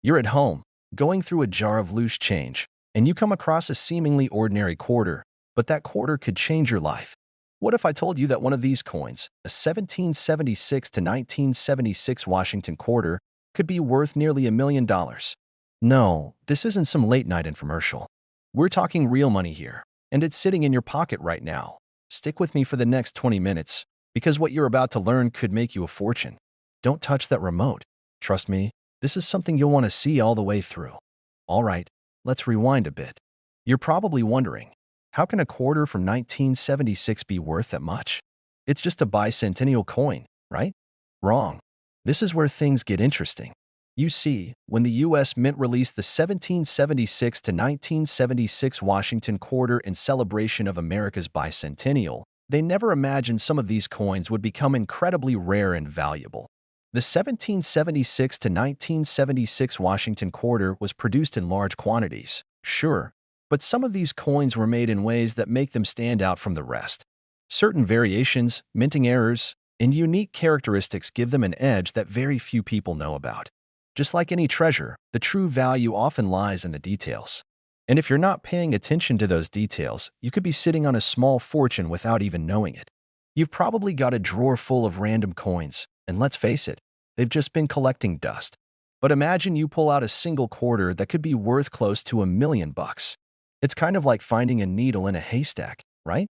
You're at home, going through a jar of loose change, and you come across a seemingly ordinary quarter, but that quarter could change your life. What if I told you that one of these coins, a 1776 to 1976 Washington quarter, could be worth nearly $1 million? No, this isn't some late-night infomercial. We're talking real money here, and it's sitting in your pocket right now. Stick with me for the next 20 minutes, because what you're about to learn could make you a fortune. Don't touch that remote. Trust me, this is something you'll want to see all the way through. All right, let's rewind a bit. You're probably wondering, how can a quarter from 1976 be worth that much? It's just a bicentennial coin, right? Wrong. This is where things get interesting. You see, when the U.S. Mint released the 1776 to 1976 Washington quarter in celebration of America's bicentennial, they never imagined some of these coins would become incredibly rare and valuable. The 1776 to 1976 Washington quarter was produced in large quantities, sure, but some of these coins were made in ways that make them stand out from the rest. Certain variations, minting errors, and unique characteristics give them an edge that very few people know about. Just like any treasure, the true value often lies in the details. And if you're not paying attention to those details, you could be sitting on a small fortune without even knowing it. You've probably got a drawer full of random coins, and let's face it, they've just been collecting dust. But imagine you pull out a single quarter that could be worth close to $1 million. It's kind of like finding a needle in a haystack, right?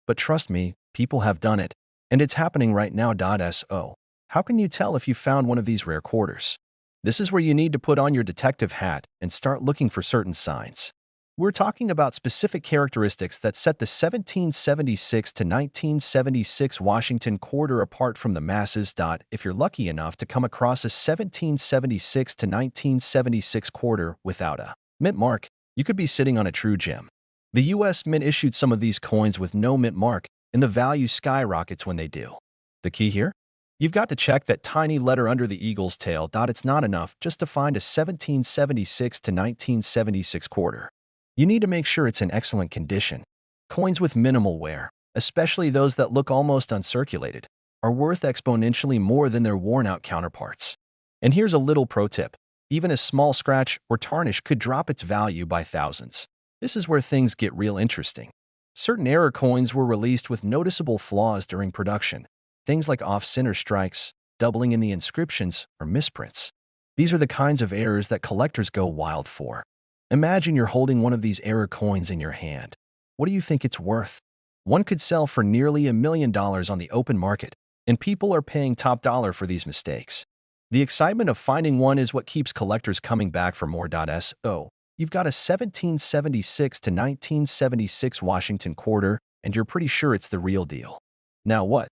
But trust me, people have done it, and it's happening right now. So, how can you tell if you found one of these rare quarters? This is where you need to put on your detective hat and start looking for certain signs. We're talking about specific characteristics that set the 1776 to 1976 Washington quarter apart from the masses. If you're lucky enough to come across a 1776 to 1976 quarter without a mint mark, you could be sitting on a true gem. The U.S. Mint issued some of these coins with no mint mark, and the value skyrockets when they do. The key here? You've got to check that tiny letter under the eagle's tail. It's not enough just to find a 1776 to 1976 quarter. You need to make sure it's in excellent condition. Coins with minimal wear, especially those that look almost uncirculated, are worth exponentially more than their worn-out counterparts. And here's a little pro tip. Even a small scratch or tarnish could drop its value by thousands. This is where things get real interesting. Certain error coins were released with noticeable flaws during production. Things like off-center strikes, doubling in the inscriptions, or misprints. These are the kinds of errors that collectors go wild for. Imagine you're holding one of these error coins in your hand. What do you think it's worth? One could sell for nearly $1 million on the open market, and people are paying top dollar for these mistakes. The excitement of finding one is what keeps collectors coming back for more. So, you've got a 1776 to 1976 Washington quarter, and you're pretty sure it's the real deal. Now what?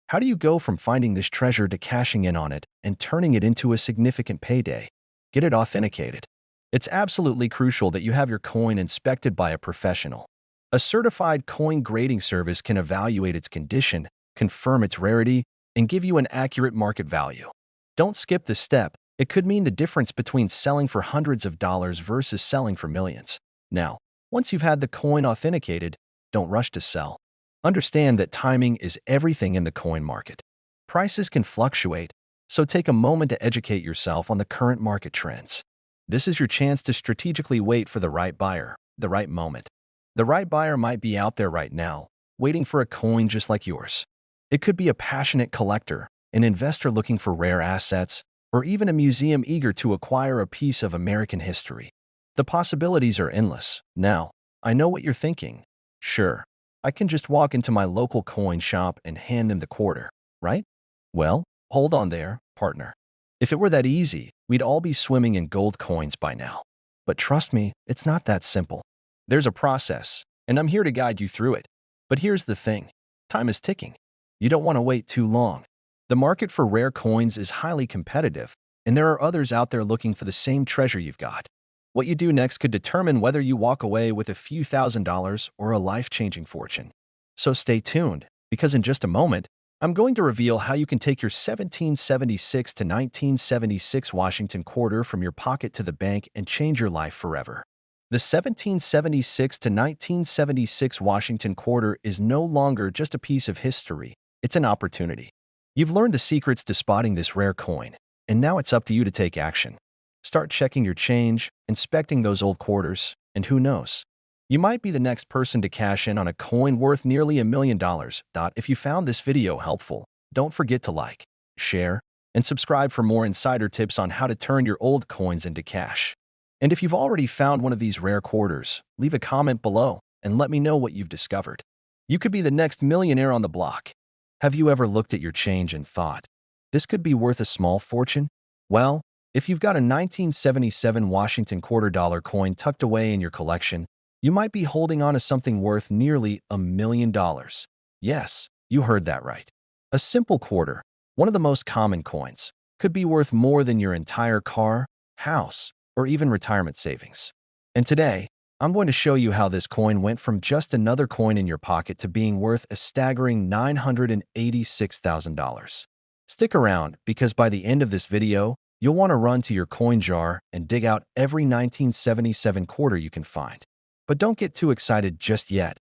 How do you go from finding this treasure to cashing in on it and turning it into a significant payday? Get it authenticated. It's absolutely crucial that you have your coin inspected by a professional. A certified coin grading service can evaluate its condition, confirm its rarity, and give you an accurate market value. Don't skip this step. It could mean the difference between selling for hundreds of dollars versus selling for millions. Now, once you've had the coin authenticated, don't rush to sell. Understand that timing is everything in the coin market. Prices can fluctuate, so take a moment to educate yourself on the current market trends. This is your chance to strategically wait for the right buyer, the right moment. The right buyer might be out there right now, waiting for a coin just like yours. It could be a passionate collector, an investor looking for rare assets, or even a museum eager to acquire a piece of American history. The possibilities are endless. Now, I know what you're thinking. Sure, I can just walk into my local coin shop and hand them the quarter, right? Well, hold on there, partner. If it were that easy, we'd all be swimming in gold coins by now. But trust me, it's not that simple. There's a process, and I'm here to guide you through it. But here's the thing. Time is ticking. You don't want to wait too long. The market for rare coins is highly competitive, and there are others out there looking for the same treasure you've got. What you do next could determine whether you walk away with a few $1,000s or a life-changing fortune. So stay tuned, because in just a moment, I'm going to reveal how you can take your 1776 to 1976 Washington quarter from your pocket to the bank and change your life forever. The 1776 to 1976 Washington quarter is no longer just a piece of history, it's an opportunity. You've learned the secrets to spotting this rare coin, and now it's up to you to take action. Start checking your change, inspecting those old quarters, and who knows? You might be the next person to cash in on a coin worth nearly $1 million. If you found this video helpful, don't forget to like, share, and subscribe for more insider tips on how to turn your old coins into cash. And if you've already found one of these rare quarters, leave a comment below and let me know what you've discovered. You could be the next millionaire on the block. Have you ever looked at your change and thought, this could be worth a small fortune? Well, if you've got a 1977 Washington quarter-dollar coin tucked away in your collection, you might be holding on to something worth nearly $1 million. Yes, you heard that right. A simple quarter, one of the most common coins, could be worth more than your entire car, house, or even retirement savings. And today, I'm going to show you how this coin went from just another coin in your pocket to being worth a staggering $986,000. Stick around because by the end of this video, you'll want to run to your coin jar and dig out every 1977 quarter you can find. But don't get too excited just yet.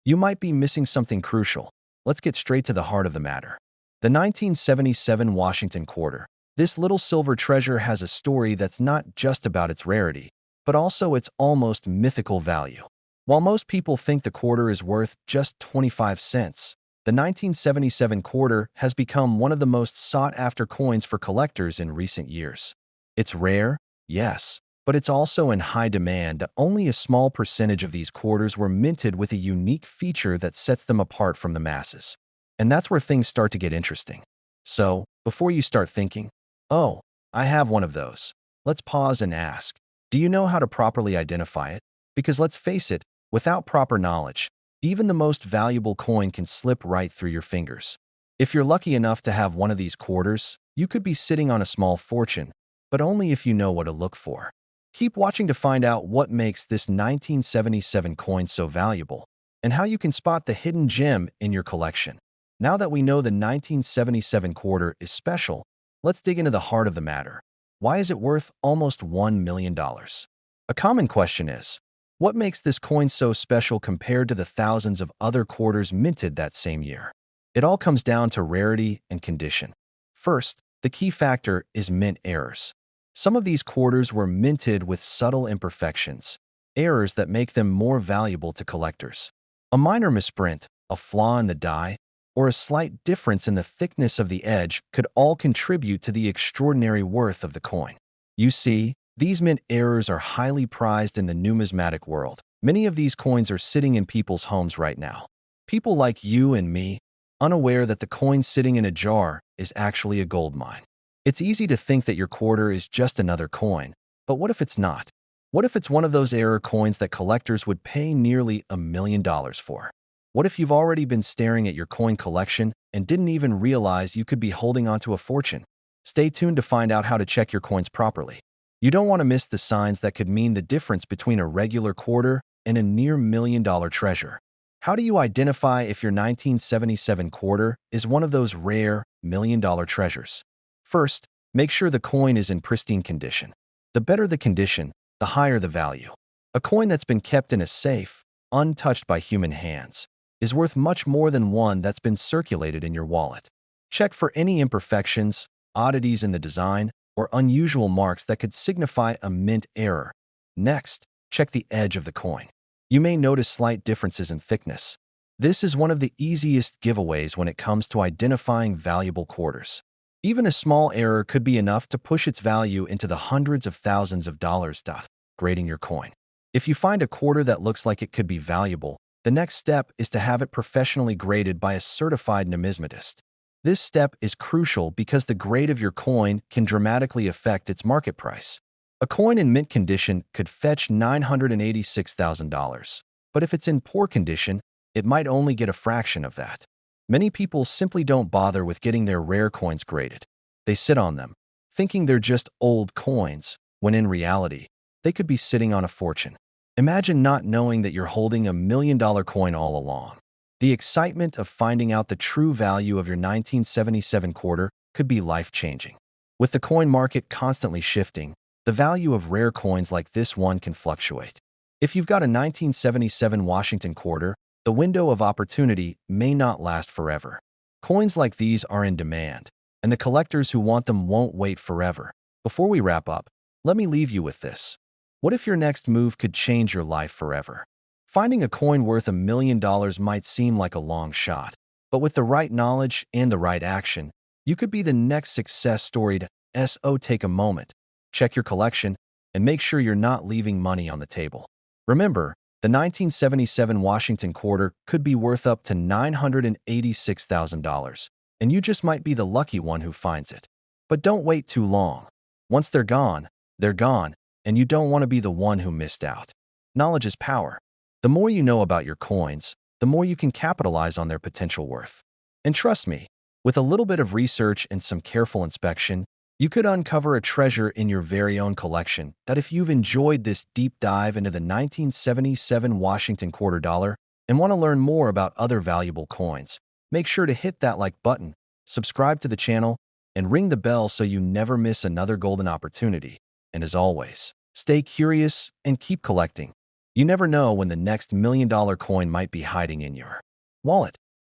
You might be missing something crucial. Let's get straight to the heart of the matter. The 1977 Washington quarter. This little silver treasure has a story that's not just about its rarity, but also its almost mythical value. While most people think the quarter is worth just 25 cents, the 1977 quarter has become one of the most sought-after coins for collectors in recent years. It's rare, yes, but it's also in high demand. Only a small percentage of these quarters were minted with a unique feature that sets them apart from the masses. And that's where things start to get interesting. So, before you start thinking, oh, I have one of those, let's pause and ask, do you know how to properly identify it? Because let's face it, without proper knowledge, even the most valuable coin can slip right through your fingers. If you're lucky enough to have one of these quarters, you could be sitting on a small fortune, but only if you know what to look for. Keep watching to find out what makes this 1977 coin so valuable and how you can spot the hidden gem in your collection. Now that we know the 1977 quarter is special, let's dig into the heart of the matter. Why is it worth almost $1 million? A common question is, what makes this coin so special compared to the thousands of other quarters minted that same year? It all comes down to rarity and condition. First, the key factor is mint errors. Some of these quarters were minted with subtle imperfections, errors that make them more valuable to collectors. A minor misprint, a flaw in the die, or a slight difference in the thickness of the edge could all contribute to the extraordinary worth of the coin. You see, these mint errors are highly prized in the numismatic world. Many of these coins are sitting in people's homes right now. People like you and me, unaware that the coin sitting in a jar is actually a gold mine. It's easy to think that your quarter is just another coin, but what if it's not? What if it's one of those error coins that collectors would pay nearly $1 million for? What if you've already been staring at your coin collection and didn't even realize you could be holding onto a fortune? Stay tuned to find out how to check your coins properly. You don't want to miss the signs that could mean the difference between a regular quarter and a near $1 million treasure. How do you identify if your 1977 quarter is one of those rare $1 million treasures? First, make sure the coin is in pristine condition. The better the condition, the higher the value. A coin that's been kept in a safe, untouched by human hands, is worth much more than one that's been circulated in your wallet. Check for any imperfections, oddities in the design, or unusual marks that could signify a mint error. Next, check the edge of the coin. You may notice slight differences in thickness. This is one of the easiest giveaways when it comes to identifying valuable quarters. Even a small error could be enough to push its value into the hundreds of thousands of dollars. Grading your coin. If you find a quarter that looks like it could be valuable, the next step is to have it professionally graded by a certified numismatist. This step is crucial because the grade of your coin can dramatically affect its market price. A coin in mint condition could fetch $986,000, but if it's in poor condition, it might only get a fraction of that. Many people simply don't bother with getting their rare coins graded. They sit on them, thinking they're just old coins, when in reality, they could be sitting on a fortune. Imagine not knowing that you're holding $1 million coin all along. The excitement of finding out the true value of your 1977 quarter could be life-changing. With the coin market constantly shifting, the value of rare coins like this one can fluctuate. If you've got a 1977 Washington quarter, the window of opportunity may not last forever. Coins like these are in demand, and the collectors who want them won't wait forever. Before we wrap up, Let me leave you with this. What if your next move could change your life forever? Finding a coin worth $1 million might seem like a long shot, but with the right knowledge and the right action, you could be the next success story to take a moment, check your collection, and make sure you're not leaving money on the table. Remember, the 1977 Washington quarter could be worth up to $986,000, and you just might be the lucky one who finds it. But don't wait too long. Once they're gone, and you don't want to be the one who missed out. Knowledge is power. The more you know about your coins, the more you can capitalize on their potential worth. And trust me, with a little bit of research and some careful inspection, you could uncover a treasure in your very own collection that if you've enjoyed this deep dive into the 1977 Washington quarter dollar and want to learn more about other valuable coins, make sure to hit that like button, subscribe to the channel, and ring the bell so you never miss another golden opportunity. And as always, stay curious and keep collecting. You never know when the next $1 million coin might be hiding in your wallet.